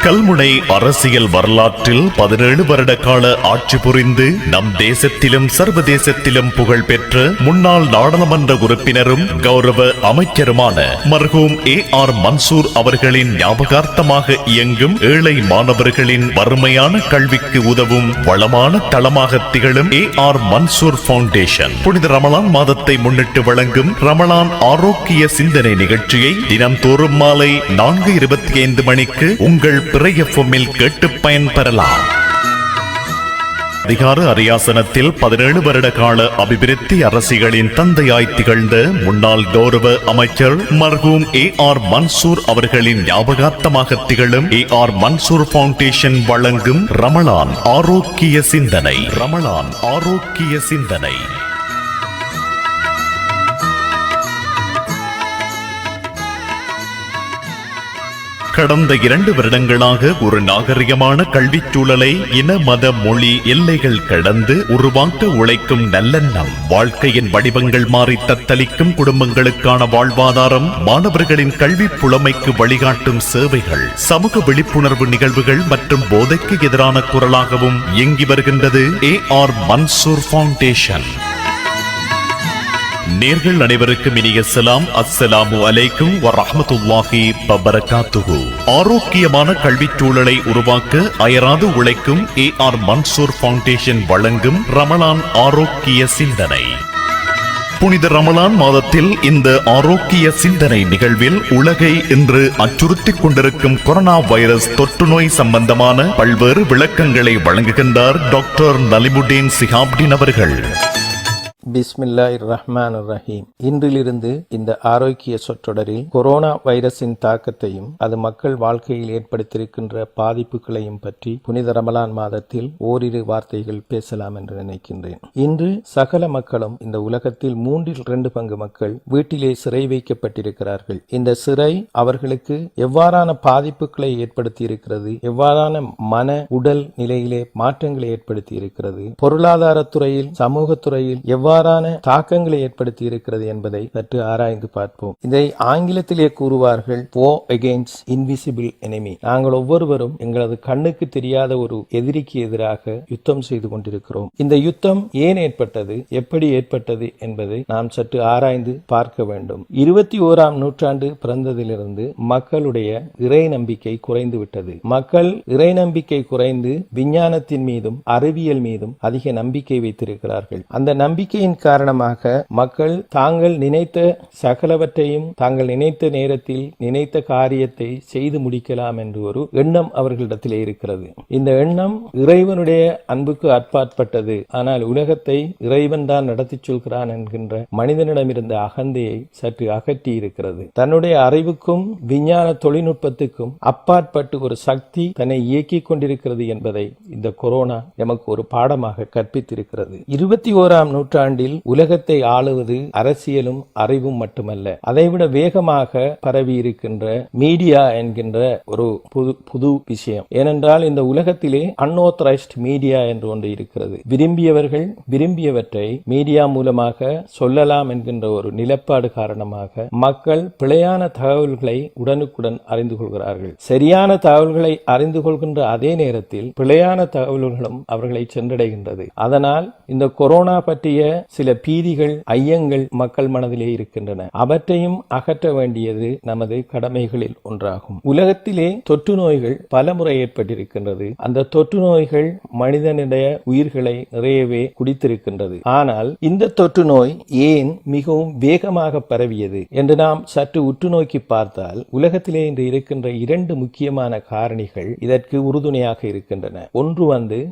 கல்முனை அரசியல் வரலாற்றில் 17 வருட கால ஆட்சி புரிந்து நம் தேசத்திலும் சர்வதேசத்திலும் புகழ் பெற்ற முன்னாள் நாடாளுமன்ற உறுப்பினரும் கௌரவ அமைச்சருமான மர்ஹூம் AR மன்சூர் அவர்களின் ஞாபகார்த்தமாக இயங்கும் ஏழை மாணவர்களின் வறுமையான கல்விக்கு உதவும் வளமான தளமாக திகழும் AR மன்சூர் பவுண்டேஷன் புனித ரமலான் மாதத்தை முன்னிட்டு வழங்கும் ரமலான் ஆரோக்கிய சிந்தனை நிகழ்ச்சியை தினம்தோறும் மாலை 4:25 மணிக்கு உங்கள் பிறையஃபமில் கேட்டு பயன்பெறலாம். அதிகார அரியாசனத்தில் 17 வருட கால அபிவிருத்தி அரசிகளின் தந்தையாய் திகழ்ந்த முன்னாள் கௌரவ அமைச்சர் மர்ஹூம் AR மன்சூர் அவர்களின் ஞாபகார்த்தமாக திகழும் AR மன்சூர் பவுண்டேஷன் வழங்கும் ரமலான் ஆரோக்கிய சிந்தனை. ரமலான் ஆரோக்கிய சிந்தனை கடந்த 2 வருடங்களாக ஒரு நாகரிகமான கல்விச் சூழலை இன மத மொழி எல்லைகள் கடந்து உருவாக்க உழைக்கும் நல்லெண்ணம், வாழ்க்கையின் வடிவங்கள் மாறி தத்தளிக்கும் குடும்பங்களுக்கான வாழ்வாதாரம், மாணவர்களின் கல்வி புலமைக்கு வழிகாட்டும் சேவைகள், சமூக விழிப்புணர்வு நிகழ்வுகள் மற்றும் போதைக்கு எதிரான குரலாகவும் இயங்கி வருகின்றது AR மன்சூர் பவுண்டேஷன். நேர்கள் அனைவருக்கும் இனிய சலாம். அஸ்ஸலாமு அலைக்கும் வரஹ்மத்துல்லாஹி வபரகாத்துஹு. ஆரோக்கியமான கல்விச் சூழலை உருவாக்க அயராது உழைக்கும் AR மன்சூர் பவுண்டேஷன் வழங்கும் ரமலான் ஆரோக்கிய சிந்தனை. புனித ரமலான் மாதத்தில் இந்த ஆரோக்கிய சிந்தனை நிகழ்வில் உலகை இன்று அச்சுறுத்திக் கொண்டிருக்கும் கொரோனா வைரஸ் தொற்று நோய் சம்பந்தமான பல்வேறு விளக்கங்களை வழங்குகின்றார் டாக்டர் நலிமுடீன் சிஹாப்டின் அவர்கள். பிஸ்மில்லாஹிர் ரஹ்மானிர் ரஹீம். இன்றிலிருந்து இந்த ஆரோக்கிய சொற்றொடரில் கொரோனா வைரஸின் தாக்கத்தையும் அது மக்கள் வாழ்க்கையில் ஏற்படுத்தியிருக்கின்ற பாதிப்புகளையும் பற்றி புனித ரமலான் மாதத்தில் ஓரிரு வார்த்தைகள் பேசலாம் என்று நினைக்கின்றேன். இன்று சகல மக்களும் இந்த உலகத்தில் 2 பங்கு மக்கள் வீட்டிலே சிறை வைக்கப்பட்டிருக்கிறார்கள். இந்த சிறை அவர்களுக்கு எவ்வாறான பாதிப்புகளை ஏற்படுத்தி இருக்கிறது, எவ்வாறான மன உடல் நிலையிலே மாற்றங்களை ஏற்படுத்தி இருக்கிறது, பொருளாதாரத்துறையில் சமூகத்துறையில் எவ்வாறான தாக்கங்களை ஏற்படுத்தி இருக்கிறது என்பதை சற்று ஆராய்ந்து பார்ப்போம். இதை ஆங்கிலத்திலே கூறுவார்கள் war against invisible enemy. நாங்கள் ஒவ்வொருவரும் எங்களது கண்ணுக்கு தெரியாத ஒரு எதிரிக்கு எதிராக யுத்தம் செய்து கொண்டிருக்கிறோம். இந்த யுத்தம் ஏன் ஏற்பட்டது, எப்படி ஏற்பட்டது என்பதை நாம் சற்று ஆராய்ந்து பார்க்க வேண்டும். 21ஆம் நூற்றாண்டு பிறந்ததிலிருந்து மக்களுடைய இறை நம்பிக்கை குறைந்து விட்டது. மக்கள் இறை நம்பிக்கை குறைந்து விஞ்ஞானத்தின் மீதும் அறிவியல் மீதும் அதிக நம்பிக்கை வைத்திருக்கிறார்கள். அந்த நம்பிக்கையின் காரணமாக மக்கள் தாங்கள் நினைத்த சகலவற்றையும் தாங்கள் நினைத்த நேரத்தில் நினைத்த காரியத்தை செய்து முடிக்கலாம் என்று ஒரு எண்ணம் அவர்களிடத்திலே இருக்கிறது. இந்த எண்ணம் இறைவனுடைய அன்புக்கு அப்பாற்பட்டது. ஆனால் உலகத்தை இறைவன் தான் நடத்தி சொல்கிறான் என்கின்ற மனிதனிடமிருந்த அகந்தையை சற்று அகற்றி இருக்கிறது. தன்னுடைய அறிவுக்கும் விஞ்ஞான தொழில்நுட்பத்துக்கும் அப்பாற்பட்டு ஒரு சக்தி தன்னை இயக்கிக் கொண்டிருக்கிறது என்பதை இந்த கொரோனா நமக்கு ஒரு பாடமாக கற்பித்திருக்கிறது. 21ஆம் நூற்றாண்டில் உலகத்தை ஆளுவது அரசியலும் அறிவும் மட்டுமல்ல, அதைவிட வேகமாக பரவி இருக்கின்ற மீடியா என்கின்ற ஒரு புது விஷயம். ஏனென்றால் இந்த உலகத்திலே அன்ஆத்தரைஸ்ட் மீடியா என்று ஒன்று இருக்கிறது. விரும்பியவர்கள் விரும்பியவற்றை மீடியா மூலமாக சொல்லலாம் என்கின்ற ஒரு நிலப்பாடு காரணமாக மக்கள் பிழையான தகவல்களை உடனுக்குடன் அறிந்து கொள்கிறார்கள். சரியான தகவல்களை அறிந்து கொள்கின்ற அதே நேரத்தில் பிழையான தகவல்களும் அவர்களை சென்றடைகின்றது. அதனால் இந்த கொரோனா பற்றிய சில பீதிகள் ஐயங்கள் மக்கள் மனதிலே இருக்கின்றன. அவற்றையும் அகற்ற வேண்டியது நமது கடமைகளில் ஒன்றாகும். உலகத்திலே தொற்று நோய்கள் பல முறை ஏற்பட்டிருக்கின்றது. அந்த தொற்று நோய்கள் மனிதனுடைய உயிர்களை நிறையவே குடித்திருக்கின்றது. ஆனால் இந்த தொற்று நோய் ஏன் மிகவும் வேகமாக பரவியது என்று நாம் சற்று உற்று நோக்கி பார்த்தால் உலகத்திலே இன்று இருக்கின்ற 2 முக்கியமான காரணிகள் இதற்கு உறுதுணையாக இருக்கின்றன. ஒன்று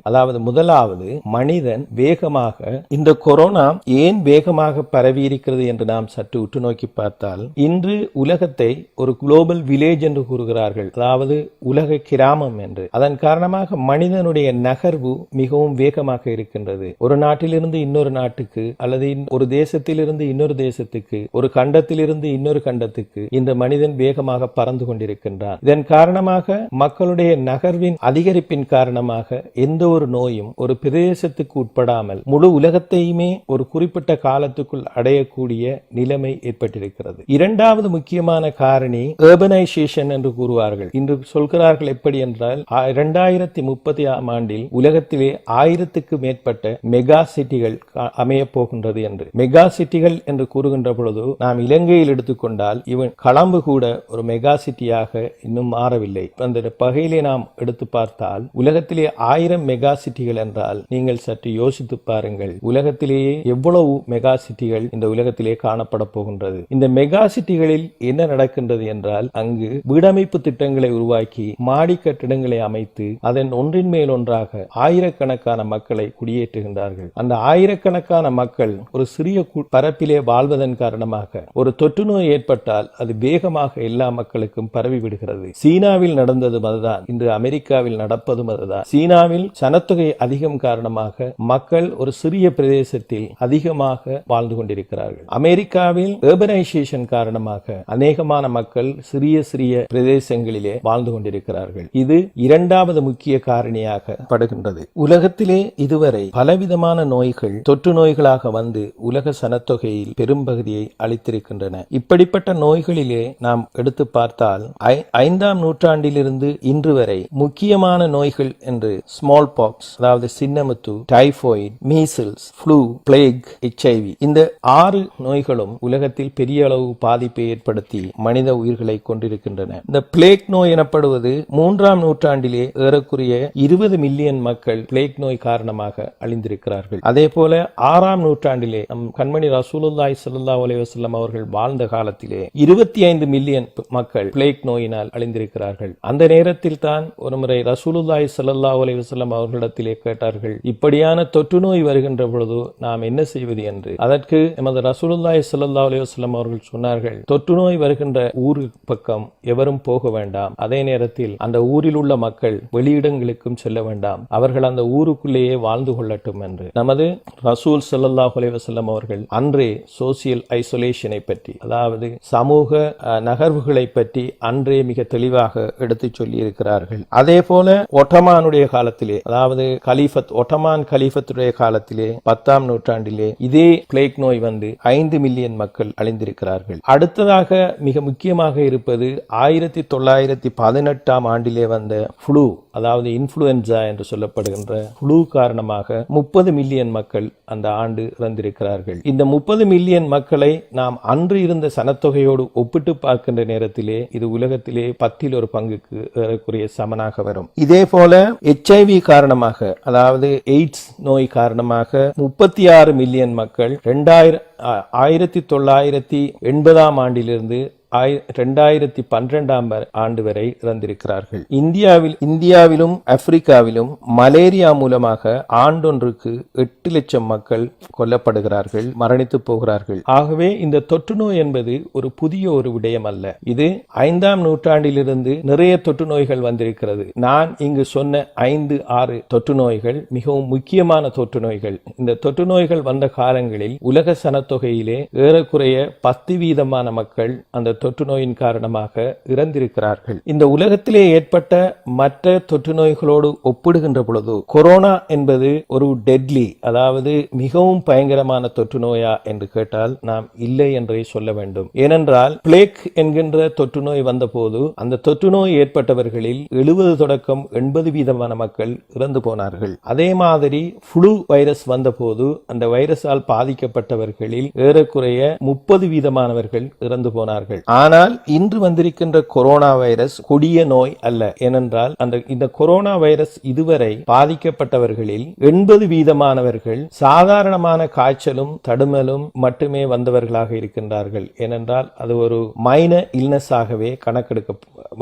அதாவது முதலாவது மனிதன் வேகமாக இந்த கொரோனா ஏன் வேகமாக பரவி இருக்கிறது என்று நாம் சற்று உற்று நோக்கி பார்த்தால் இன்று உலகத்தை ஒரு குளோபல் வில்லேஜ் என்று கூறுகிறார்கள், அதாவது உலக கிராமம் என்று. அதன் காரணமாக மனிதனுடைய நகர்வு மிகவும் வேகமாக இருக்கின்றது. ஒரு நாட்டிலிருந்து இன்னொரு நாட்டுக்கு அல்லது ஒரு தேசத்திலிருந்து இன்னொரு தேசத்துக்கு, ஒரு கண்டத்திலிருந்து இன்னொரு கண்டத்துக்கு இந்த மனிதன் வேகமாக பறந்து கொண்டிருக்கின்றான். இதன் காரணமாக மக்களுடைய நகர்வின் அதிகரிப்பின் காரணமாக எந்த ஒரு நோயும் ஒரு பிரதேசத்துக்கு உட்படாமல் முழு உலகத்தையுமே ஒரு குறிப்பிட்ட காலத்துக்குள் அடையக்கூடிய நிலைமை ஏற்பட்டிருக்கிறது. இரண்டாவது முக்கியமான காரணி urbanization என்று கூறுவார்கள். இன்று சொல்கிறார்கள் எப்படி என்றால் 2030ஆம் ஆண்டில் உலகத்திலே 1000க்கு மேற்பட்ட மெகா சிட்டிகள் அமைய போகின்றது என்று. மெகா சிட்டிகள் என்று கூறுகின்ற பொழுது நாம் இலங்கையில் எடுத்துக்கொண்டால் இவன் களம்பு கூட ஒரு மெகா சிட்டியாக இன்னும் மாறவில்லை. அந்த பகையிலே நாம் எடுத்து பார்த்தால் உலகத்திலே 1000 மெகா சிட்டிகள் என்றால் நீங்கள் சற்று யோசித்து பாருங்கள், உலகத்திலேயே எவ்வளவு மெகா சிட்டிகள் இந்த உலகத்திலே காணப்பட போகின்றது. இந்த மெகா சிட்டிகளில் என்ன நடக்கின்றது என்றால் அங்கு வீடமைப்பு திட்டங்களை உருவாக்கி மாடி கட்டிடங்களை அமைத்து அதன் ஒன்றின் மேல் ஒன்றாக ஆயிரக்கணக்கான மக்களை குடியேற்றுகின்றார்கள். அந்த ஆயிரக்கணக்கான மக்கள் ஒரு சிறிய பரப்பிலே வாழ்வதன் காரணமாக ஒரு தொற்று நோய் ஏற்பட்டால் அது வேகமாக எல்லா மக்களுக்கும் பரவி விடுகிறது. சீனாவில் நடந்ததும் அதுதான், இன்று அமெரிக்காவில் நடப்பதும் அதுதான். சீனாவில் சனத்தொகை அதிகம் காரணமாக மக்கள் ஒரு சிறிய பிரதேசத்தில் அதிகமாக வாழ்ந்து கொண்டிருக்கிறார்கள். அமெரிக்காவில் urbanization காரணமாக அநேகமான மக்கள் சிறிய சிறிய பிரதேசங்களிலே வாழ்ந்து கொண்டிருக்கிறார்கள். இது இரண்டாவது முக்கிய காரணியாக படுகின்றது. உலகத்திலே இதுவரை பலவிதமான நோய்கள் தொற்று நோய்களாக வந்து உலக சனத்தொகையில் பெரும்பகுதியை அளித்திருக்கின்றன. இப்படிப்பட்ட நோய்களிலே நாம் எடுத்து பார்த்தால் 5ஆம் நூற்றாண்டிலிருந்து இன்று வரை முக்கியமான நோய்கள் என்று ஸ்மால் பாக்ஸ், அதாவது சின்னமுத்து, typhoid, measles, flu, plague, HIV இந்த 6 நோய்களும் உலகத்தில் பெரிய அளவு பாதிப்பை ஏற்படுத்தி மனித உயிர்களை கொண்டிருக்கின்றன. இந்த பிளேக் நோய் எனப்படுவது 3ஆம் நூற்றாண்டிலே ஏறக்குறைய 20 மில்லியன் மக்கள் பிளேக் நோய் காரணமாக அழிந்திருக்கிறார்கள். அதே போல 6ஆம் நூற்றாண்டிலே நம் கண்மணி ரசூலுல்லாஹி ஸல்லல்லாஹு அலைஹி வஸல்லம் அவர்கள் வாழ்ந்த காலத்திலே 25 மில்லியன் மக்கள் பிளேக் நோயினால் அழிந்திருக்கிறார்கள். அந்த நேரத்தில் தான் ஒருமுறை ரசூலுல்லாஹி ஸல்லல்லாஹு அலைஹி வஸல்லம் அவர்களிடத்திலே கேட்டார்கள், இப்படியான தொற்று நோய் வருகின்ற பொழுது நாம் என்ன செய்வது என்று. அதற்கு நமது ரசூலுல்லாஹி ஸல்லல்லாஹு அலைஹி வஸல்லம் அவர்கள் சொன்னார்கள், தொற்று நோய் வருகின்ற ஊர் பக்கம் எவரும் போக வேண்டாம். அதே நேரத்தில் அந்த ஊரில் உள்ள மக்கள் வெளியிடங்களுக்கும் செல்ல வேண்டாம். அவர்கள் அந்த ஊருக்குள்ளேயே வாழ்ந்து கொள்ளட்டும் என்று. நமது ரசூல் ஸல்லல்லாஹு அலைஹி வஸல்லம் அவர்கள் அன்றே சோசியல் ஐசோலேஷனை பற்றி, அதாவது சமூக நகர்வுகளை பற்றி அன்றே மிக தெளிவாக எடுத்து சொல்லி இருக்கிறார்கள். அதே போல ஒட்டமானுடைய காலத்திலே, அதாவது ஒட்டமான் கலீஃபத்துடைய காலத்திலே 10ஆம் நூற்றாண்டிலே இதே பிளேக் நோய் வந்து 5 மில்லியன் மக்கள் அழிந்திருக்கிறார்கள். அடுத்ததாக மிக முக்கியமாக இருப்பது 1918ஆம் ஆண்டிலே வந்த ஃப்ளூ, அதாவது இன்ஃப்ளூயன்சா என்று சொல்லப்படுகின்ற ஃப்ளூ காரணமாக 30 மில்லியன் மக்கள் அந்த ஆண்டு இறந்திருக்கிறார்கள். இந்த 30 மில்லியன் மக்களை நாம் அன்று இருந்த சனத்தொகையோடு ஒப்பிட்டு பார்க்கின்ற நேரத்திலே இது உலகத்திலே 10 ஒரு பங்குக்கு ஏறக்குறைய சமனாக வரும். இதே போல HIV காரணமாக, அதாவது எய்ட்ஸ் நோய் காரணமாக 36 மில்லியன் மக்கள் 1980ஆம் ஆண்டிலிருந்து 2012ஆம் ஆண்டு வரை இறந்திருக்கிறார்கள். இந்தியாவிலும் ஆப்பிரிக்காவிலும் மலேரியா மூலமாக ஆண்டொன்றுக்கு 8 லட்சம் மக்கள் கொல்லப்படுகிறார்கள், மரணித்து போகிறார்கள். ஆகவே இந்த தொற்று நோய் என்பது ஒரு புதிய ஒரு விடயம் அல்ல. இது 5ஆம் நூற்றாண்டிலிருந்து நிறைய தொற்று நோய்கள் வந்திருக்கிறது. நான் இங்கு சொன்ன 5-6 தொற்று நோய்கள் மிகவும் முக்கியமான தொற்று நோய்கள். இந்த தொற்று நோய்கள் வந்த காலங்களில் உலக சனத்தொகையிலே ஏறக்குறைய 10% மக்கள் அந்த தொற்று நோயின் காரணமாக இறந்திருக்கிறார்கள். இந்த உலகத்திலே ஏற்பட்ட மற்ற தொற்று நோய்களோடு ஒப்பிடுகின்ற பொழுது கொரோனா என்பது ஒரு டெட்லி, அதாவது மிகவும் பயங்கரமான தொற்று நோயா என்று கேட்டால் நாம் இல்லை என்றே சொல்ல வேண்டும். ஏனென்றால் பிளேக் என்கின்ற தொற்று நோய் வந்த போது அந்த தொற்று நோய் ஏற்பட்டவர்களில் 70 தொடக்கம் 80% மக்கள் இறந்து போனார்கள். அதே மாதிரி ஃப்ளூ வைரஸ் வந்த போது அந்த வைரஸால் பாதிக்கப்பட்டவர்களில் ஏறக்குறைய 30% இறந்து போனார்கள். ஆனால் இன்று வந்திருக்கின்ற கொரோனா வைரஸ் கொடிய நோய் அல்ல. ஏனென்றால் இந்த கொரோனா வைரஸ் இதுவரை பாதிக்கப்பட்டவர்களில் 80% சாதாரணமான காய்ச்சலும் தடுமலும் மட்டுமே வந்தவர்களாக இருக்கின்றார்கள். ஏனென்றால் அது ஒரு மைனர் இல்னஸ் ஆகவே கணக்கெடுக்க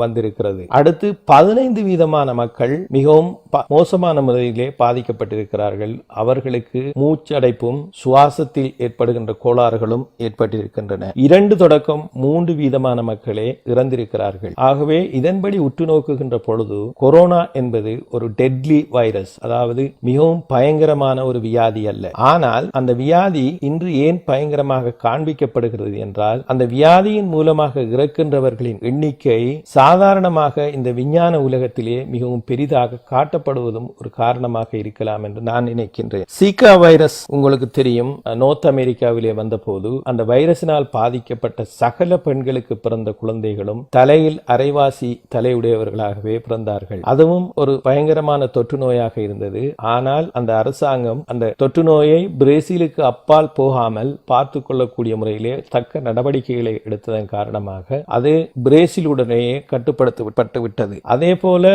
வந்திருக்கிறது. அடுத்து 15% மக்கள் மிகவும் மோசமான முறையிலே பாதிக்கப்பட்டிருக்கிறார்கள். அவர்களுக்கு மூச்சடைப்பும் சுவாசத்தில் ஏற்படுகின்ற கோளாறுகளும் ஏற்பட்டிருக்கின்றன. 2 தொடக்கம் 3 வீதமான மக்களே இறந்திருக்கிறார்கள். ஆகவே இதன்படி உற்று நோக்குகின்ற பொழுது கொரோனா என்பது ஒரு டெட்லி வைரஸ், அதாவது மிகவும் பயங்கரமான ஒரு வியாதி அல்ல. ஆனால் அந்த வியாதி இன்று ஏன் பயங்கரமாக காண்பிக்கப்படுகிறது என்றால், அந்த வியாதியின் மூலமாக இறக்கின்றவர்களின் எண்ணிக்கை சாதாரணமாக இந்த விஞ்ஞான உலகத்திலே மிகவும் பெரிதாக காட்டப்படுவதும் ஒரு காரணமாக இருக்கலாம் என்று நான் நினைக்கின்றேன். சீகா வைரஸ் உங்களுக்கு தெரியும், நோர்த் அமெரிக்காவிலே வந்தபோது அந்த வைரஸினால் பாதிக்கப்பட்ட சகல பெண்களுக்கு பிறந்த குழந்தைகளும் தலையில் அரைவாசி தலையுடையவர்களாகவே பிறந்தார்கள். அதுவும் ஒரு பயங்கரமான தொற்று நோயாக இருந்தது. ஆனால் அந்த அரசாங்கம் அந்த தொற்று நோயை பிரேசிலுக்கு அப்பால் போகாமல் பார்த்து கொள்ளக்கூடிய முறையிலே தக்க நடவடிக்கைகளை எடுத்ததன் காரணமாக அது பிரேசிலுடனேயே கட்டுப்படுத்தப்பட்டு விட்டது. அதே போல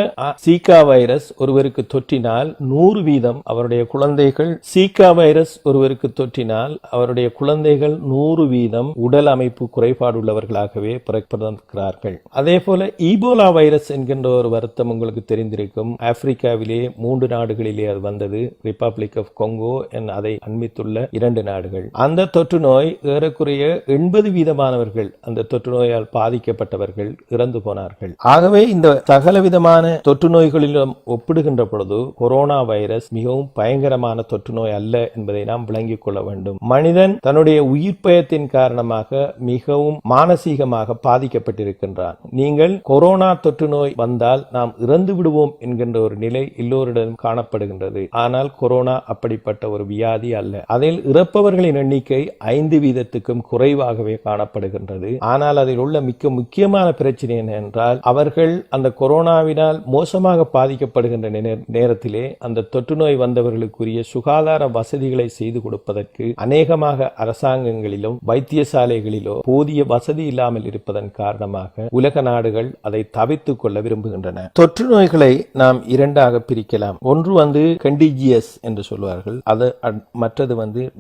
சீகா வைரஸ் ஒருவருக்கு தொற்றினால் 100% அவருடைய குழந்தைகள் சீகா வைரஸ் ஒருவருக்கு தொற்றினால் அவருடைய குழந்தைகள் 100% உடல் அமைப்பு குறைபாடு உள்ளவர்களாகவே பிறக்கிறார்கள். அதே போல ஈபோலா வைரஸ் என்கின்ற ஒரு வருத்தம் உங்களுக்கு தெரிந்திருக்கும். ஆப்பிரிக்காவிலே 3 நாடுகளிலே அது வந்தது. ரிப்பப்ளிக் ஆஃப் கொங்கோ அதை அண்மித்துள்ள 2 நாடுகள். அந்த தொற்று நோய் ஏறக்குறைய 80% அந்த தொற்று நோயால் பாதிக்கப்பட்டவர்கள் இறந்து போனார்கள். ஆகவே இந்த சகலவிதமான தொற்று நோய்களிலும் ஒப்பிடுகின்ற பொழுது கொரோனா வைரஸ் மிகவும் பயங்கரமான தொற்று நோய் அல்ல என்பதை நாம் விளங்கிக் கொள்ள வேண்டும். மனிதன் தன்னுடைய உயிர் பயத்தின் காரணமாக மிகவும் மானசீகமாக பாதிக்கப்பட்டிருக்கின்றான். நீங்கள் கொரோனா தொற்று நோய் வந்தால் நாம் இறந்து விடுவோம் என்கின்ற ஒரு நிலை எல்லோரிடம் காணப்படுகின்றது. ஆனால் கொரோனா அப்படிப்பட்ட ஒரு வியாதி அல்ல. அதில் இறப்பவர்களின் எண்ணிக்கை 5% குறைவாகவே காணப்படுகின்றது. ஆனால் அதில் உள்ள மிக முக்கியமான பிரச்சனை என்னவென்றால், அவர்கள் அந்த கொரோனாவினால் மோசமாக பாதிக்கப்படுகின்ற நேரத்திலே அந்த தொற்று நோய் வந்தவர்களுக்குரிய சுகாதார வசதிகளை செய்து கொடுப்பதற்கு அநேகமாக அரசாங்கங்களிலும் வைத்தியசாலைகளிலோ போதிய வசதி இல்லாமல் இருப்பதன் காரணமாக உலக நாடுகள் அதை தவிர்த்துக் கொள்ள விரும்புகின்றன. தொற்று நோய்களை நாம் 2ஆக பிரிக்கலாம். ஒன்று கண்டிஜியஸ் என்று சொல்வார்கள், அது மற்றது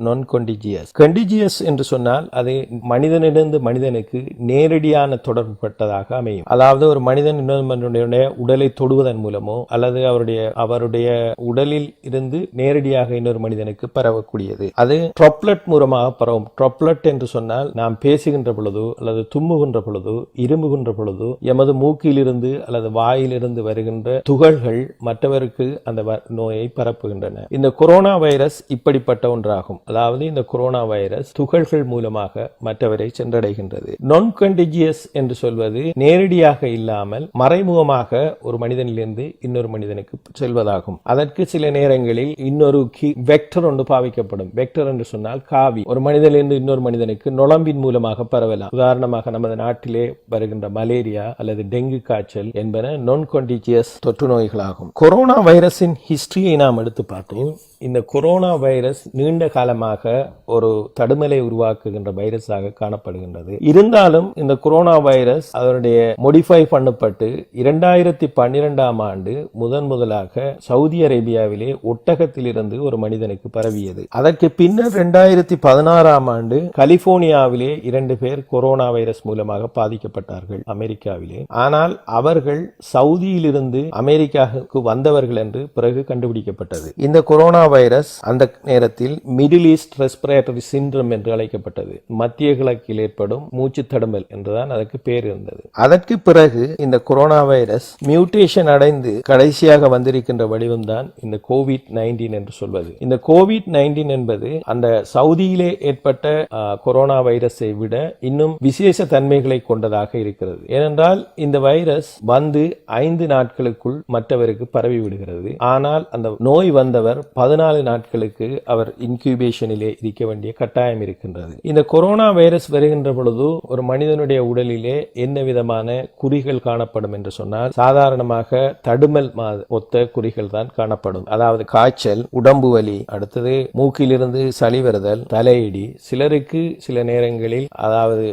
நான் கண்டிஜியஸ். கண்டிஜியஸ் என்று சொன்னால் அது மனிதனிலிருந்து மனிதனுக்கு நேரடியான தொடர்பு பட்டதாக அமையும். அதாவது ஒரு மனிதன் இன்னொரு உடலை தொடுவதன் மூலமோ அல்லது அவருடைய உடலில் இருந்து நேரடியாக இன்னொரு மனிதனுக்கு பரவக்கூடியது. அது ட்ராப்லெட் மூலமாக பரவும். ட்ராப்லெட் என்று சொன்னால் நாம் பேசுகின்ற பொழுதோ அல்லது தும்முகின்ற பொழுதோ இருமுகின்ற பொழுதோ எமது மூக்கிலிருந்து அல்லது வாயிலிருந்து வருகின்ற துகள்கள் மற்றவருக்கு அந்த நோயை பரப்புகின்றன. இந்த கொரோனா வைரஸ் இப்படிப்பட்ட ஒன்றாகும். அதாவது இந்த கொரோனா வைரஸ் துகள்கள் மூலமாக மற்றவரை சென்றடைகின்றது. நான் கண்டிஜியஸ் என்று சொல்வது நேரடியாக இல்லாமல் மறைமுகமாக ஒரு மனிதனிலிருந்து இன்னொரு மனிதனுக்கு செல்வதாகும். அதற்கு சில நேரங்களில் இன்னொரு வெக்டர் ஒன்று பாவிக்கப்படும். வெக்டர் என்று சொன்னால் காவி. ஒரு மனிதனிலிருந்து இன்னொரு மனிதனுக்கு நுளம்பின் மூலமாக பரவலாம். உதாரணமாக நமது நாட்டிலே வருகின்ற மலேரியா அல்லது டெங்கு காய்ச்சல் என்பன நான் கண்டிஜியஸ் தொற்று நோய்களாகும். கொரோனா வைரஸின் ஹிஸ்டரியை நாம் எடுத்து பார்த்தோம். இந்த கொரோனா வைரஸ் நீண்ட காலமாக ஒரு தடுமலை உருவாக்குகின்ற வைரஸாக காணப்படுகின்றது. இருந்தாலும் இந்த கொரோனா வைரஸ் அதனுடைய மோடிஃபை பண்ணப்பட்டு 2012ஆம் ஆண்டு முதலாக சவுதி அரேபியாவிலே ஒட்டகத்திலிருந்து ஒரு மனிதனுக்கு பரவியது. அதற்கு பின்னர் 2016ஆம் ஆண்டு கலிபோர்னியாவிலே 2 பேர் கொரோனா வைரஸ் மூலமாக பாதிக்கப்பட்டார்கள் அமெரிக்காவிலே. ஆனால் அவர்கள் சவுதியிலிருந்து அமெரிக்காவுக்கு வந்தவர்கள் என்று பிறகு கண்டுபிடிக்கப்பட்டது. இந்த கொரோனா வைரஸ் அந்த நேரத்தில் மிடில் ஈஸ்ட் ரெஸ்பிரேட்டரி சிண்ட்ரோம் என்று அழைக்கப்பட்டது. மத்திய கிழக்கில் ஏற்படும் மூச்சு தடுமல் என்றுதான் அதற்கு பேர் இருந்தது. அதற்கு பிறகு இந்த கொரோனா வைரஸ் மியூட்டேஷன் அடைந்து கடைசியாக வந்திருக்கின்ற வடிவம்தான் இந்த கோவிட்-19 என்று சொல்வது. இந்த கோவிட்-19 என்பது அந்த சவுதியிலே ஏற்பட்ட கொரோனா வைரஸை விட இன்னும் விசேஷ தன்மைகளை கொண்டதாக இருக்கிறது. ஏனென்றால் இந்த வைரஸ் வந்து 5 நாட்களுக்குள் மற்றவருக்கு பரவி விடுகிறது. ஆனால் அந்த நோய் வந்தவர் 14 நாட்களுக்கு அவர் இன்குபேஷனிலே இருக்க வேண்டிய கட்டாயம் இருக்கின்றது. இந்த கொரோனா வைரஸ் வருகின்ற பொழுது ஒரு மனிதனுடைய உடலிலே என்ன விதமான குறிகள் காணப்படும் என்று சொன்னால், சாதாரணமாக தடுமல் ஒத்த குறிகள் தான் காணப்படும். அதாவது காய்ச்சல், உடம்பு வலி, அடுத்தது மூக்கிலிருந்து சளி வருதல், தலையிடி, சிலருக்கு சில நேரங்களில் அதாவது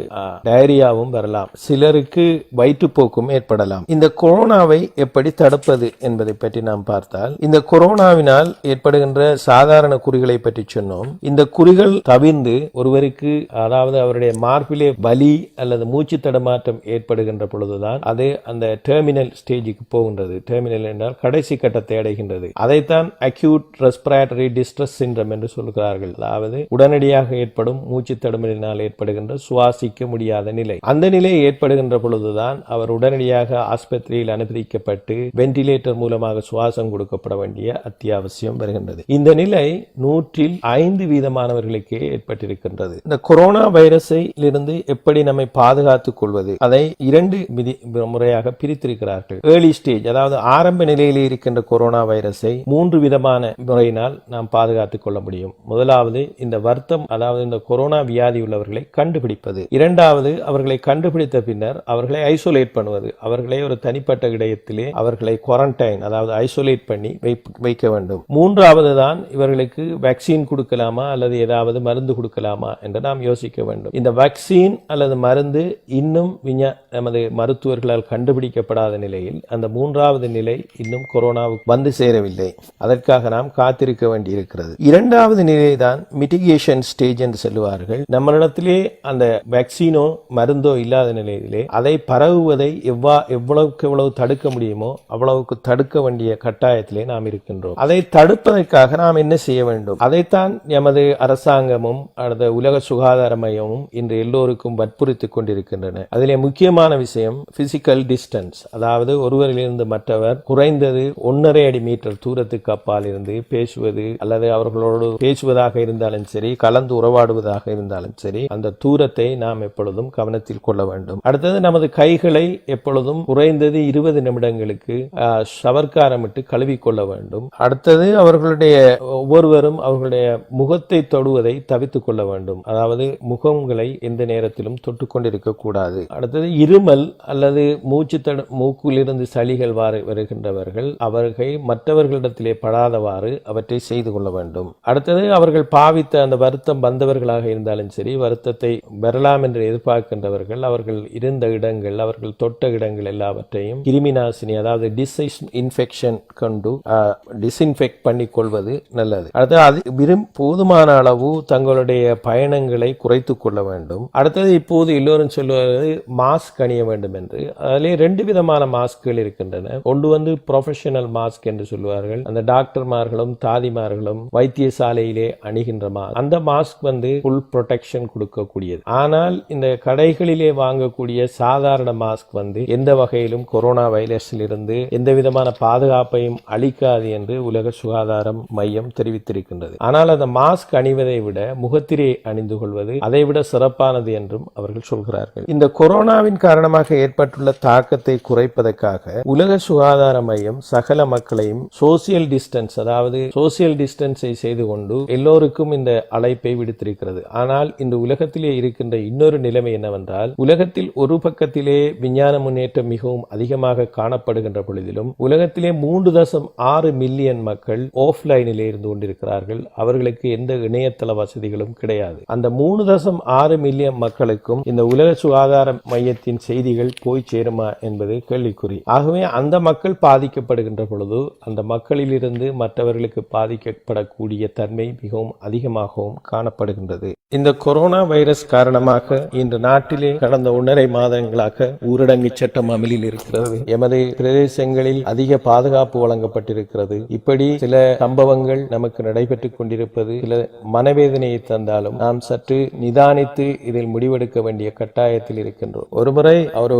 டயரியாவும் வரலாம், சிலருக்கு வயிற்றுப்போக்கும் ஏற்படலாம். இந்த கொரோனாவை எப்படி தடுப்பது என்பதை பற்றி நாம் பார்த்தால், இந்த கொரோனாவினால் ஏற்படுகின்ற சாதாரண குறிகளை பற்றி சொன்னோம். இந்த குறிகள் தவிர்ந்து ஒருவருக்கு அதாவது அவருடைய மார்பிலே வலி அல்லது மூச்சு தடமாற்றம் ஏற்படுகின்ற பொழுதுதான் அது அந்த டெர்மினல் ஸ்டேஜுக்கு போகின்றது. டெர்மினல் என்றால் கடைசி கட்டத்தை அடைகின்றது. அதைத்தான் அக்யூட் ரெஸ்பிரேட்டரி டிஸ்ட்ரெஸ் சிண்ட்ரோம் என்று சொல்கிறார்கள். அதாவது உடனடியாக ஏற்படும் மூச்சு தடுமலினால் ஏற்படுகின்ற சுவாசிக்க முடியாத முடியாத நிலை. அந்த நிலை ஏற்படுகின்ற பொழுதுதான் அவர் உடனடியாக ஆஸ்பத்திரியில் அனுமதிக்கப்பட்டு வெண்டிலேட்டர் மூலமாக சுவாசம் கொடுக்கப்பட வேண்டிய அத்தியாவசியம் வருகின்றது. இந்த நிலை 105% ஏற்பட்டிருக்கின்றது. இந்த கொரோனா வைரஸிலிருந்து எப்படி நம்மை பாதுகாத்துக் கொள்வது, அதை 2 முறையாக பிரித்திருக்கிறார்கள். ஏர்லி ஸ்டேஜ், அதாவது ஆரம்ப நிலையில் இருக்கின்ற கொரோனா வைரஸை 3 விதமான முறையினால் நாம் பாதுகாத்துக் கொள்ள முடியும். முதலாவது, இந்த வருத்தம், அதாவது இந்த கொரோனா வியாதி உள்ளவர்களை கண்டுபிடிப்பது. இரண்டாவது, அவர்களை கண்டுபிடித்த பின்னர் அவர்களை ஐசோலேட் பண்ணுவது. அவர்களை ஒரு தனிப்பட்ட இடத்திலே அவர்களை குவாரண்டைன், அதாவது ஐசோலேட் பண்ணி வைக்க வேண்டும். மூன்றாவது தான் இவர்களுக்கு வேக்சின் கொடுக்கலாமா அல்லது ஏதாவது மருந்து கொடுக்கலாமா என்று நாம் யோசிக்க வேண்டும். இந்த வேக்சின் அல்லது மருந்து இன்னும் நமது மருத்துவர்களால் கண்டுபிடிக்கப்படாத நிலையில் அந்த 3வது நிலை இன்னும் கொரோனாவுக்கு வந்து சேரவில்லை. அதற்காக நாம் காத்திருக்க வேண்டியிருக்கிறது. 2வது நிலை தான் மிட்டிகேஷன் ஸ்டேஜ் என்று சொல்லுவார்கள். நம்மளிடத்திலே அந்த வேக்சினோ மருந்தோ இல்லாத நிலையிலே அதை பரவுவதை எவ்வளவுக்கு எவ்வளவு தடுக்க முடியுமோ அவ்வளவுக்கு தடுக்க வேண்டிய கட்டாயத்திலே நாம் இருக்கின்றோம். அதை தடுப்பதற்காக நாம் என்ன செய்ய வேண்டும்? அதைத்தான் எமது அரசாங்கமும் அல்லது உலக சுகாதார மையமும் இன்று எல்லோருக்கும் வற்புறுத்திக் கொண்டிருக்கின்றன. அதிலே முக்கியமான விஷயம் பிசிக்கல் டிஸ்டன்ஸ், அதாவது ஒருவரிலிருந்து மற்றவர் குறைந்தது 1.5 அடி மீட்டர் தூரத்துக்கு அப்பால் இருந்து பேசுவது அல்லது அவர்களோடு பேசுவதாக இருந்தாலும் சரி, கலந்து உறவாடுவதாக இருந்தாலும் சரி, அந்த தூரத்தை நாம் எப்பொழுதும் கவனத்தில் கொள்ள வேண்டும். அடுத்தது, நமது கைகளை எப்பொழுதும் குறைந்தது 20 நிமிடங்களுக்கு சவர்க்காரமிட்டு கழுவிக்கொள்ள வேண்டும். அடுத்தது, அவர்களுடைய ஒவ்வொருவரும் அவர்களுடைய முகத்தை தொடுவதை தவித்துக் கொள்ள வேண்டும். அதாவது முகங்களை எந்த நேரத்திலும் தொட்டுக் கொண்டிருக்க கூடாது. அடுத்தது, இருமல் அல்லது மூக்கிலிருந்து சளிகள் வருகின்றவர்கள் அவர்கள் மற்றவர்களிடத்திலே படாதவாறு அவற்றை செய்து கொள்ள வேண்டும். அடுத்தது, அவர்கள் பாவித்த அந்த வருத்தம் வந்தவர்களாக இருந்தாலும் சரி, வருத்தத்தை வரலாம் என்று எதிர்பார்க்கின்றவர்கள் அவர்கள் இருந்த இடங்கள், அவர்கள் தொட்ட இடங்கள் எல்லாவற்றையும் கிருமிநாசினி, அதாவது டிஸ்இன்ஃபெக்ஷன் கொண்டு டிஸ்இன்ஃபெக்ட் பண்ணி கொள்வது நல்லது. அடுத்தது, போதுமான அளவு தங்களுடைய பயணங்களை குறைத்துக் கொள்ள வேண்டும். அடுத்தது, இப்போது எல்லோரும் சொல்லுவது மாஸ்க் அணிய வேண்டும் என்று. அதிலே 2 விதமான மாஸ்க்கள் இருக்கின்றன. ஒன்று வந்து ப்ரொஃபஷனல் மாஸ்க் என்று சொல்லுவார்கள். அந்த டாக்டர்மார்களும் தாதிமார்களும் வைத்தியசாலையிலே அணிகின்ற மாஸ்க். அந்த மாஸ்க் வந்து ஃபுல் ப்ரொடெக்ஷன் கொடுக்கக்கூடியது. ஆனால் இந்த கடைகளிலே வாங்கக்கூடிய சாதாரண மாஸ்க் வந்து எந்த வகையிலும் கொரோனா வைரஸில் இருந்து எந்த விதமான பாதுகாப்பையும் அளிக்காது என்று உலக சுகாதார மையம் தெரிவித்திருக்கின்றது. ஆனால் அந்த மாஸ்க் அணிவதை விட முகத்திரை அணிந்து கொள்வது அதைவிட சிறப்பானது என்றும் அவர்கள் சொல்கிறார்கள். இந்த கொரோனாவின் காரணமாக ஏற்பட்டுள்ள தாக்கத்தை குறைப்பதற்காக உலக சுகாதார மையம் சகல மக்களையும் சோசியல் டிஸ்டன்ஸ், அதாவது சோசியல் டிஸ்டன்ஸை செய்து கொண்டு எல்லோருக்கும் இந்த அழைப்பை விடுத்திருக்கிறது. ஆனால் இந்த உலகத்திலே இருக்கின்ற இன்னொரு நிலைமை என்னவென்றால், உலகத்தில் ஒரு பக்கத்திலே விஞ்ஞான முன்னேற்றம் மிகவும் அதிகமாக காணப்படுகின்ற பொழுதிலும் உலகத்திலே 3.6 மில்லியன் மக்கள் ஆஃப்லைனிலே இருந்து கொண்டிருக்கிறார்கள். அவர்களுக்கு எந்த இணையதள வசதிகளும் கிடையாது. அந்த 3.6 மில்லியன் மக்களுக்கும் இந்த உலக சுகாதார மையத்தின் செய்திகள் போய் சேருமா என்பது கேள்விக்குறி. ஆகவே அந்த மக்கள் பாதிக்கப்படுகின்ற பொழுது அந்த மக்களிலிருந்து மற்றவர்களுக்கு பாதிக்கப்படக்கூடிய தன்மை மிகவும் அதிகமாகவும் காணப்படுகின்றது. இந்த கொரோனா வைரஸ் காரணமாக இன்று நாட்டிலே கடந்த 1.5 மாதங்களாக ஊரடங்கு சட்டம் அமலில் இருக்கிறது. எமது பிரதேசங்களில் அதிக பாதுகாப்பு வழங்கப்பட்டிருக்கிறது. இப்படி சில சம்பவங்கள் நமக்கு நடைபெற்றுக் கொண்டிருப்பது சில மனவேதனையை தந்தாலும் நாம் சற்று நிதானித்து இதில் முடிவெடுக்க வேண்டிய கட்டாயத்தில் இருக்கின்றோம். ஒருமுறை ஒரு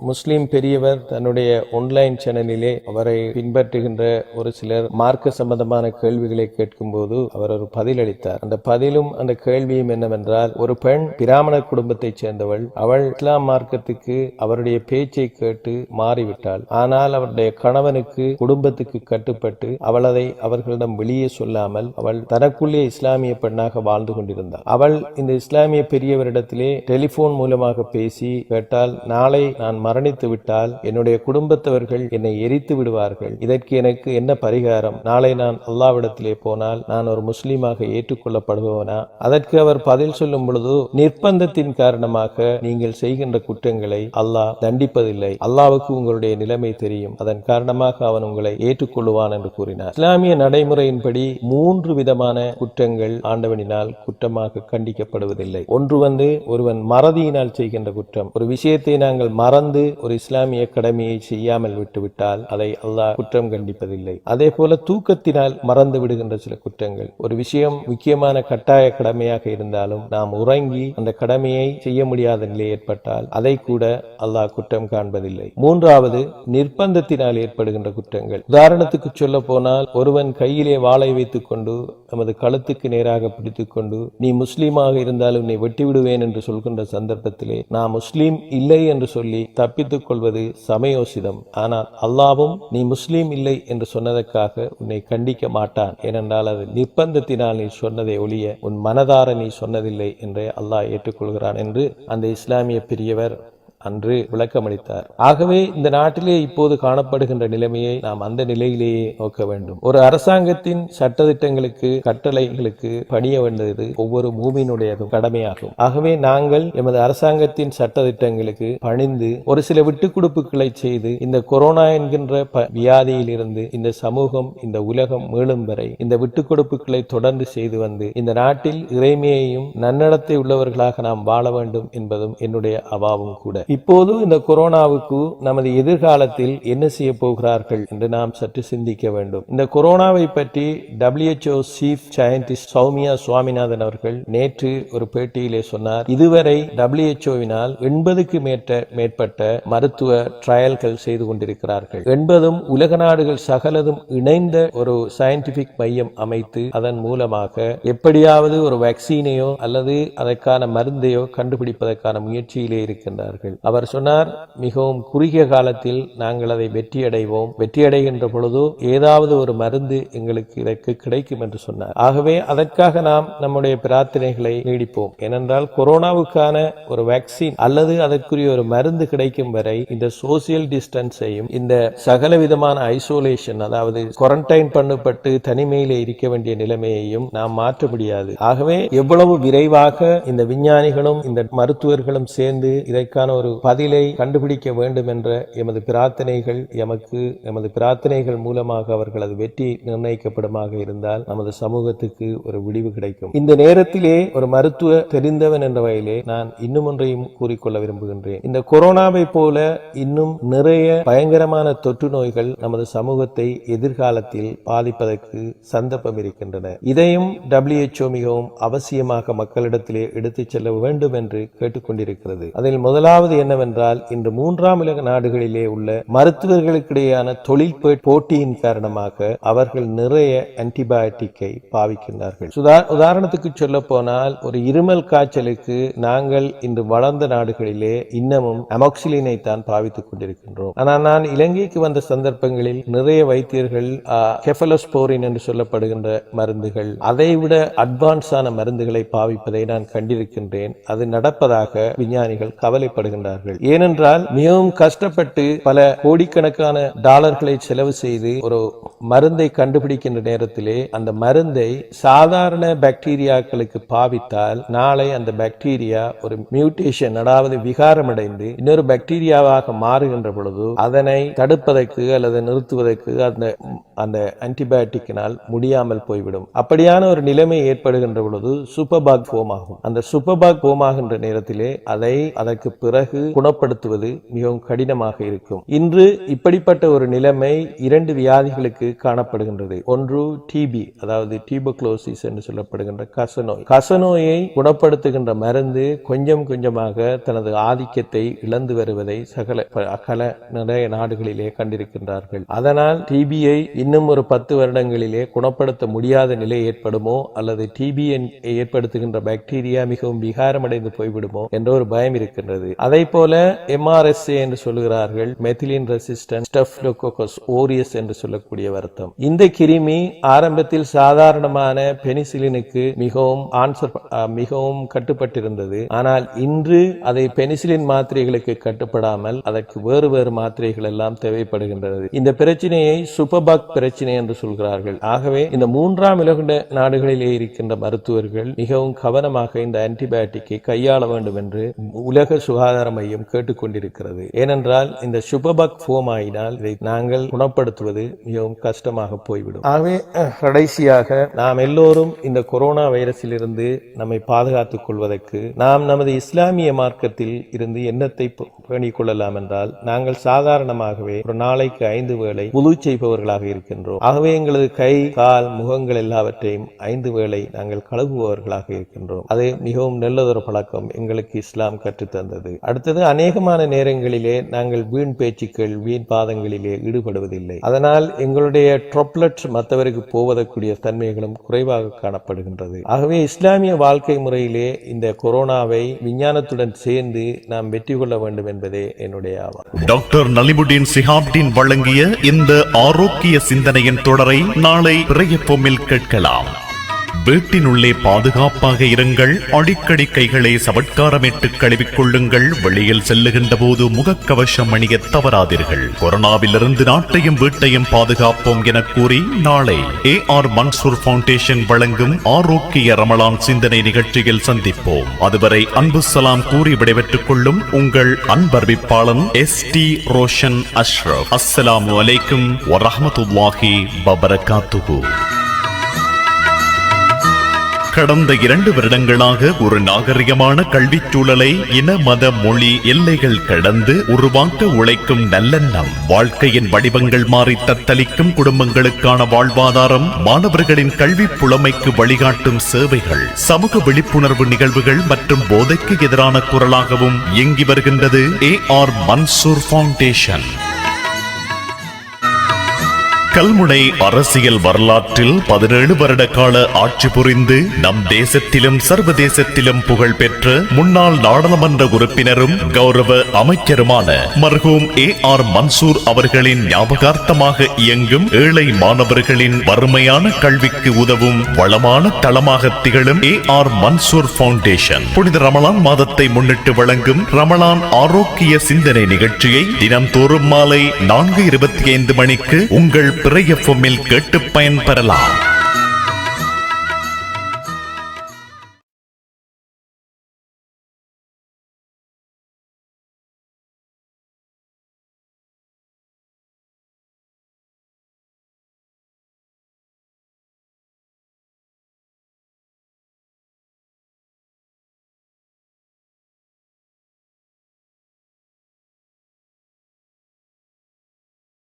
முஸ்லிம் பெரியவர் தன்னுடைய ஆன்லைன் சேனலிலே அவரை பின்பற்றுகின்ற ஒரு சிலர் மார்க்க சம்பந்தமான கேள்விகளை கேட்கும் போது அவர் ஒரு பதில் அளித்தார். அந்த பதிலும் அந்த கேள்வியும் என்னவென்றால், ஒரு பெண் பிராமணர் குடும்பத்தைச் சேர்ந்தவள், அவள் இஸ்லாம் மார்க்கத்துக்கு அவருடைய பேச்சை கேட்டு மாறிவிட்டாள். ஆனால் அவருடைய கணவனுக்கு குடும்பத்துக்கு கட்டுப்பட்டு அவள் அதை அவர்களிடம் வெளியே சொல்லாமல் அவள் தனக்குள்ளே இஸ்லாமிய பெண்ணாக வாழ்ந்து கொண்டிருந்தாள். அவள் இந்த இஸ்லாமிய பெரியவரிடத்திலே டெலிபோன் மூலமாக பேசி கேட்டால், நாளை நான் மரணித்து விட்டால் என்னுடைய குடும்பத்தவர்கள் என்னை எரித்து விடுவார்கள், இதற்கு எனக்கு என்ன பரிகாரம்? நாளை நான் அல்லாஹ்விடத்திலே போனால் நான் ஒரு முஸ்லீமாக ஏற்றுக்கொள்ளப்படுபவனா? அதற்கு அவர் பதில் சொல்லும் பொழுது, நிர்பந்தத்தின் காரணமாக நீங்கள் செய்கின்ற குற்றங்களை அல்லாஹ் தண்டிப்பதில்லை. அல்லாஹ்வுக்கு உங்களுடைய நிலைமை தெரியும், அதன் காரணமாக அவன் உங்களை ஏற்றுக்கொள்வான் என்று கூறினார். இஸ்லாமிய நடைமுறையின்படி 3 விதமான குற்றங்கள் ஆண்டவனினால் குற்றமாக கண்டிக்கப்படுவதில்லை. ஒன்று வந்து ஒருவன் மறதியினால் செய்கின்ற குற்றம். ஒரு விஷயத்தை நாங்கள் மறந்து ஒரு இஸ்லாமிய கடமையை செய்யாமல் விட்டுவிட்டால் அதை அல்லாஹ் குற்றம் கண்டிப்பதில்லை. அதே போல தூக்கத்தினால் மறந்து விடுகின்ற சில குற்றங்கள். ஒரு விஷயம் முக்கியமான கட்டாய கடமையாக இருந்தாலும் நாம் உறங்கி அந்த கடமையை செய்ய முடியாத நிலை ஏற்பட்டால் அதை கூட அல்லாஹ் குற்றம் காண்பதில்லை. மூன்றாவது, நிர்பந்தத்தினால் ஏற்படுகின்ற குற்றங்கள். உதாரணத்துக்கு சொல்ல போனால், ஒருவன் கையிலே வாளை வைத்துக் கொண்டு நமது கழுத்துக்கு நேராக பிடித்துக் கொண்டு நீ முஸ்லீமாக இருந்தாலும் நீ வெட்டி விடுவேன் என்று சொல்கின்ற சந்தர்ப்பத்திலே நான் முஸ்லீம் இல்லை என்று சொல்லி தப்பித்துக் கொள்வது சமயோசிதம். ஆனால் அல்லாவும் நீ முஸ்லீம் இல்லை என்று சொன்னதற்காக உன்னை கண்டிக்க மாட்டான். ஏனென்றால் அது நிர்பந்தத்தினால் நீ சொன்னதை ஒழிய உன் மனதார நீ சொன்னதில்லை என்றே அல்லாஹ் ஏற்றுக்கொள்கிறான் என்று அந்த இஸ்லாமிய பெரியவர் அன்று விளக்கமளித்தார். ஆகவே இந்த நாட்டிலே இப்போது காணப்படுகின்ற நிலைமையை நாம் அந்த நிலையிலேயே நோக்க வேண்டும். ஒரு அரசாங்கத்தின் சட்டதிட்டங்களுக்கு கட்டளைகளுக்கு பணிய வேண்டியது ஒவ்வொரு மூமியினுடையதும் கடமையாகும். ஆகவே நாங்கள் எமது அரசாங்கத்தின் சட்டதிட்டங்களுக்கு பணிந்து ஒரு சில விட்டுக் கொடுப்புகளை செய்து இந்த கொரோனா என்கின்ற வியாதியில் இருந்து இந்த சமூகம் இந்த உலகம் மீளும் வரை இந்த விட்டுக் கொடுப்புகளை தொடர்ந்து செய்து வந்து இந்த நாட்டில் இறைமையையும் நன்னடத்தை உள்ளவர்களாக நாம் வாழ வேண்டும் என்பதும் என்னுடைய அவாவும் கூட. இப்போது இந்த கொரோனாவுக்கு நமது எதிர்காலத்தில் என்ன செய்ய போகிறார்கள் என்று நாம் சற்று சிந்திக்க வேண்டும். இந்த கொரோனாவை பற்றி WHO chief scientist Soumya Swaminathan அவர்கள் நேற்று ஒரு பேட்டியிலே சொன்னார், இதுவரை WHO-வினால் 80க்கு மேற்பட்ட மருத்துவ ட்ரையல்கள் செய்து கொண்டிருக்கிறார்கள். 80ம் உலக நாடுகள் சகலதும் இணைந்த ஒரு சயின்டிபிக் மையம் அமைத்து அதன் மூலமாக எப்படியாவது ஒரு வேக்சினையோ அல்லது அதற்கான மருந்தையோ கண்டுபிடிப்பதற்கான முயற்சியிலே இருக்கின்றார்கள். அவர் சொன்னார், மிகவும் குறுகிய காலத்தில் நாங்கள் அதை வெற்றியடைவோம். வெற்றியடைகின்ற பொழுது ஏதாவது ஒரு மருந்து எங்களுக்கு இதற்கு கிடைக்கும் என்று சொன்னார். ஆகவே அதற்காக நாம் நம்முடைய பிரார்த்தனைகளை நீடிப்போம். ஏனென்றால் கொரோனாவுக்கான ஒரு வேக்சின் அல்லது அதற்குரிய ஒரு மருந்து கிடைக்கும் வரை இந்த சோசியல் டிஸ்டன்ஸையும் இந்த சகல விதமான ஐசோலேஷன், அதாவது குவாரண்டைன் பண்ணப்பட்டு தனிமையிலே இருக்க வேண்டிய நிலைமையையும் நாம் மாற்ற முடியாது. ஆகவே எவ்வளவு விரைவாக இந்த விஞ்ஞானிகளும் இந்த மருத்துவர்களும் சேர்ந்து இதற்கான ஒரு பதிலை கண்டுபிடிக்க வேண்டும் என்ற எமது பிரார்த்தனைகள் எமது பிரார்த்தனைகள் மூலமாக அவர்களது வெற்றி நிர்ணயிக்கப்படுமாக இருந்தால் நமது சமூகத்துக்கு ஒரு விடிவு கிடைக்கும். இந்த நேரத்திலே ஒரு மருத்துவ தெரிந்தவன் என்ற வகையிலே நான் இன்னும் ஒன்றையும் கூறிக்கொள்ள விரும்புகின்றேன். இந்த கொரோனாவை போல இன்னும் நிறைய பயங்கரமான தொற்று நோய்கள் நமது சமூகத்தை எதிர்காலத்தில் பாதிப்பதற்கு சந்தர்ப்பம் இருக்கின்றன. இதையும் WHO மிகவும் அவசியமாக மக்களிடத்திலே எடுத்துச் செல்ல வேண்டும் என்று கேட்டுக்கொண்டிருக்கிறது. அதில் முதலாவது என்னவென்றால், இன்று 3ஆம் உலக நாடுகளிலே உள்ள மருத்துவர்களுக்கிடையான தொழில் போட்டியின் காரணமாக அவர்கள் நிறைய ஆன்டிபயோட்டிக்கை பாவிக்கின்றார்கள். உதாரணத்துக்கு சொல்ல போனால், ஒரு இருமல் காய்ச்சலுக்கு நாங்கள் இன்று வளர்ந்த நாடுகளிலே இன்னமும் அமோக்சிலினை தான் பாவித்துக் கொண்டிருக்கின்றோம். ஆனால் நான் இலங்கைக்கு வந்த சந்தர்ப்பங்களில் நிறைய வைத்தியர்கள் கெஃபலோஸ்போரின் என்று சொல்லப்படுகின்ற மருந்துகள், அதைவிட அட்வான்ஸான மருந்துகளை பாவிப்பதை நான் கண்டிருக்கின்றேன். அது நடப்பதாக விஞ்ஞானிகள் கவலைப்படுகின்றார்கள். ஏனென்றால் மிகவும் கஷ்டப்பட்டு பல கோடிக்கணக்கான டாலர்களை செலவு செய்து ஒரு மருந்தை கண்டுபிடிக்கின்ற நேரத்திலே அந்த மருந்தை சாதாரண பாக்டீரியாக்களுக்கு பாவித்தால் நாளை அந்த பாக்டீரியா ஒரு மியூட்டேஷன், அதாவது விகாரமடைந்து இன்னொரு பாக்டீரியாவாக மாறுகின்ற பொழுது அதனை தடுப்பதற்கு அல்லது நிறுத்துவதற்கு அந்த ஆன்டிபயோட்டிக்கினால் முடியாமல் போய்விடும். அப்படியான ஒரு நிலைமை ஏற்படுகின்ற பொழுது சூப்பர்பாக் ஃபோம் ஆகும். அந்த சூப்பர்பாக் ஃபோம் ஆகின்ற நேரத்திலே அதற்கு பிறகு குணப்படுத்துவது மிகவும் கடினமாக இருக்கும். இன்று இப்படிப்பட்ட ஒரு நிலைமை 2 வியாதிகளுக்கு காணப்படுகின்றது. ஒன்று டிபி, அதாவது டியூபர்குலோசிஸ் என்று சொல்லப்படுகின்ற கசநோய். கசநோயை குணப்படுத்துகின்ற மருந்து கொஞ்சம் கொஞ்சமாக தனது ஆதிக்கத்தை இழந்து வருவதை நிறைய நாடுகளிலே கண்டிருக்கின்றார்கள். அதனால் டிபியை இன்னும் ஒரு 10 வருடங்களிலே குணப்படுத்த முடியாத நிலை ஏற்படுமோ அல்லது டிபி ஏற்படுத்துகின்ற பாக்டீரியா மிகவும் விகாரமடைந்து போய்விடுமோ என்ற ஒரு பயம் இருக்கின்றது. அதை போல MRSA என்று சொல்லுகிறார்கள், மெத்திலின் ரெசிஸ்டன்ட் ஸ்டெஃப்லோகோக்கஸ் ஓரியஸ் என்று சொல்லக்கூடிய வருத்தம். இந்த கிருமி ஆரம்பத்தில் சாதாரணமான பெனிசிலினுக்கு மிகவும் கட்டுப்பட்டிருந்தது. ஆனால் இன்று அதை பெனிசிலின் மாத்திரைகளுக்கு கட்டுப்படாமல் அதற்கு வேறு மாத்திரைகள் எல்லாம் தேவைப்படுகின்றது. இந்த பிரச்சனையை சூப்பர்பாக் பிரச்சனை என்று சொல்கிறார்கள். ஆகவே இந்த 3ஆம் உலக நாடுகளிலே இருக்கின்ற மருத்துவர்கள் மிகவும் கவனமாக இந்த ஆன்டிபயோட்டிக்கை கையாள வேண்டும் என்று உலக சுகாதார மையம் கேட்டுக்கொண்டிருக்கிறது. ஏனென்றால் இந்த சுபபக் ஃபோம் ஆயினால் இதை நாங்கள் குணப்படுத்துவது மிகவும் கஷ்டமாக போய்விடும். ஆகவே கடைசியாக நாம் எல்லோரும் இந்த கொரோனா வைரஸிலிருந்து நம்மை பாதுகாத்துக் கொள்வதற்கு நாம் நமது இஸ்லாமிய மார்க்கத்தில் இருந்து எண்ணத்தை பேணிக் கொள்ளலாம் என்றால், நாங்கள் சாதாரணமாகவே ஒரு நாளைக்கு 5 வேளை வுது செய்பவர்களாக இருக்கின்றோம். ஆகவே எங்களது கை, கால், முகங்கள் எல்லாவற்றையும் 5 வேளை நாங்கள் கழுவுபவர்களாக இருக்கின்றோம். அது மிகவும் நல்லதொரு பழக்கம் எங்களுக்கு இஸ்லாம் கற்றுத்தந்தது. அடுத்தது, அநேகமான நேரங்களிலே நாங்கள் வீண் பேச்சுக்கள், வீண் பாதங்களிலே ஈடுபடுவதில்லை. அதனால் எங்களுடைய ட்ரோப்லெட் மற்றவருக்கு போவதற்குரிய தன்மைகளும் குறைவாக காணப்படுகின்றது. ஆகவே இஸ்லாமிய வாழ்க்கை முறையிலே இந்த கொரோனாவை விஞ்ஞானத்துடன் சேர்ந்து நாம் வெற்றி கொள்ள வேண்டும் என்பதே என்னுடைய ஆவல். டாக்டர் நலிமுடீன் சிஹாப்தீன் வழங்கிய இந்த ஆரோக்கிய சிந்தனையின் தொடரை நாளை பிறையப்பொம்மில் கேட்கலாம். வீட்டினுள்ளே பாதுகாப்பாக இருங்கள். அடிக்கடி கைகளை சவட்காரமிட்டு கழுவிக்கொள்ளுங்கள். வெளியில் செல்லுகின்ற போது முகக்கவசம் அணிய தவறாதீர்கள். கொரோனாவிலிருந்து நாட்டையும் வீட்டையும் பாதுகாப்போம் என கூறி நாளை AR மன்சூர் ஃபவுண்டேஷன் வழங்கும் ஆரோக்கிய ரமலான் சிந்தனை நிகழ்ச்சியில் சந்திப்போம். அதுவரை அன்பு சலாம் கூறி விடைபெற்றுக் கொள்ளும் உங்கள் அன்பர்விப்பாளன் ST ரோஷன் அஷ்ரப். அஸ்ஸலாமு அலைக்கும் வரஹ்மத்துல்லாஹி வபரகாத்துஹு. கடந்த 2 வருடங்களாக ஒரு நாகரிகமான கல்விச் சூழலை இன, மத, மொழி எல்லைகள் கடந்து உருவாக்க உழைக்கும் நல்லெண்ணம், வாழ்க்கையின் வடிவங்கள் மாறி தத்தளிக்கும் குடும்பங்களுக்கான வாழ்வாதாரம், மாணவர்களின் கல்வி புலமைக்கு வழிகாட்டும் சேவைகள், சமூக விழிப்புணர்வு நிகழ்வுகள் மற்றும் போதைக்கு எதிரான குரலாகவும் இயங்கி வருகின்றது AR மன்சூர் ஃபவுண்டேஷன். கல்முனை அரசியல் வரலாற்றில் 17 வருட கால ஆட்சி புரிந்து நம் தேசத்திலும் சர்வதேசத்திலும் புகழ் பெற்ற முன்னாள் நாடாளுமன்ற உறுப்பினரும் கௌரவ அமைச்சருமான மர்ஹூம் AR மன்சூர் அவர்களின் ஞாபகார்த்தமாக இயங்கும் ஏழை மாணவர்களின் வறுமையான கல்விக்கு உதவும் வளமான தளமாக திகழும் AR மன்சூர் ஃபவுண்டேஷன் புனித ரமலான் மாதத்தை முன்னிட்டு வழங்கும் ரமலான் ஆரோக்கிய சிந்தனை நிகழ்ச்சியை தினம்தோறும் மாலை 4:25 மணிக்கு உங்கள் பிறையப்பொம்மில் கேட்டு பயன்பெறலாம்.